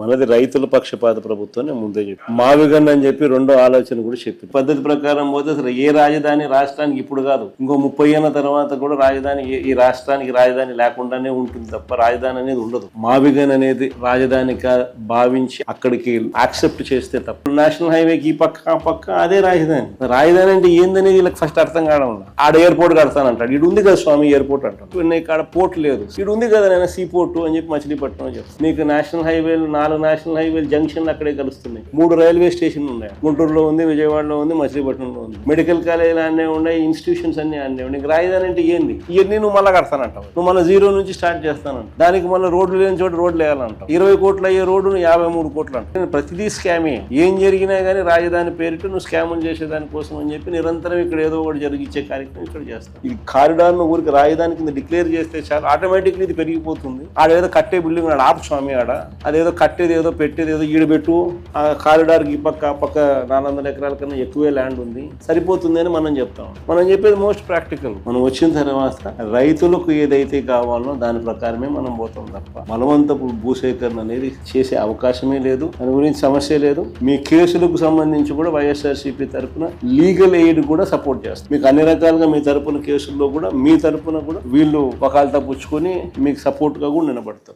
మనది రైతుల పక్షపాత ప్రభుత్వం ముందే చెప్పి మావిగన్ అని చెప్పి రెండో ఆలోచన కూడా చెప్పి పద్ధతి ప్రకారం పోతే అసలు ఏ రాజధాని రాష్ట్రానికి ఇప్పుడు కాదు ఇంకో 30 ఏళ్ల తర్వాత కూడా రాజధాని ఈ రాష్ట్రానికి రాజధాని లేకుండానే ఉంటుంది తప్ప రాజధాని అనేది ఉండదు. మావిగన్ అనేది రాజధానిగా భావించి అక్కడికి యాక్సెప్ట్ చేస్తే తప్ప నేషనల్ హైవేకి ఈ పక్క ఆ పక్క అదే రాజధాని. రాజధాని అంటే ఏందనేది వీళ్ళకి ఫస్ట్ అర్థం కావడం. ఆడ ఎయిర్పోర్ట్ కడతానంటాడు, ఇడు ఉంది కదా స్వామి ఎయిర్పోర్ట్ అంటాడు, ఇక్కడ పోర్ట్ లేదు, ఇడు ఉంది కదా నేను సీ పోర్టు అని చెప్పి మచిలీపట్నం అని చెప్తాను. మీకు నేషనల్ హైవేలు 4 నేషనల్ హైవేలు జంక్షన్లు అక్కడే కలుస్తున్నాయి. 3 రైల్వే స్టేషన్లు ఉన్నాయి, గుంటూరులో ఉంది, విజయవాడలో ఉంది, మచిలీపట్నంలో ఉంది. మెడికల్ కాలేజీలు అన్నీ ఉన్నాయి, ఇన్స్టిట్యూషన్స్ అన్ని అన్నీ ఉన్నాయి. రాజధాని అంటే ఏంది? ఇవన్నీ నువ్వు మళ్ళీ కడతానంటావు, నువ్వు మళ్ళీ 0 నుంచి స్టార్ట్ చేస్తానంట. దానికి మళ్ళీ రోడ్లు లేని చోట రోడ్లు వేయాలంటావు. 20 కోట్లు అయ్యే రోడ్డు 53 కోట్లు అంట. ప్రతిదీ స్కామే. ఏం జరిగినా కానీ రాజధాని పేరిట నువ్వు స్కాములు చేసేదాని కోసం అని చెప్పి నిరంతరం ఇక్కడ ఏదో ఒకటి జరిగించే కార్యక్రమం ఇక్కడ చేస్తాం. ఈ కారిడార్ ను ఊరికి రాజధాని కింద డిక్లేర్ చేస్తే చాలు, ఆటోమేటిక్లీ ఇది పెరిగిపోతుంది. ఆడేదో కట్టే బిల్డింగ్ ఆడ ఆపు స్వామి, ఆడ అదేదో కట్టేది ఏదో పెట్టేది ఏదో ఈడబెట్టు, ఆ కారిడార్ ఈ పక్క ఆ పక్క 400 ఎకరాల కన్నా ఎక్కువే ల్యాండ్ ఉంది, సరిపోతుంది అని మనం చెప్తాం. మనం చెప్పేది మోస్ట్ ప్రాక్టికల్. మనం వచ్చిన తర్వాత రైతులకు ఏదైతే కావాలో దాని ప్రకారమే మనం పోతాం తప్ప బలవంతపు భూసేకరణ అనేది చేసే అవకాశమే లేదు. దాని గురించి సమస్య లేదు. మీ కేసులకు సంబంధించి కూడా వైఎస్ఆర్సీపీ తరఫున లీగల్ ఎయిడ్ కూడా సపోర్ట్ చేస్తాం. మీకు అన్ని రకాలుగా మీ తరపున కేసుల్లో కూడా మీ తరపున కూడా వీళ్ళు వకాల్తా పుచ్చుకొని మీకు సపోర్ట్ గా కూడా నిలబడతారు.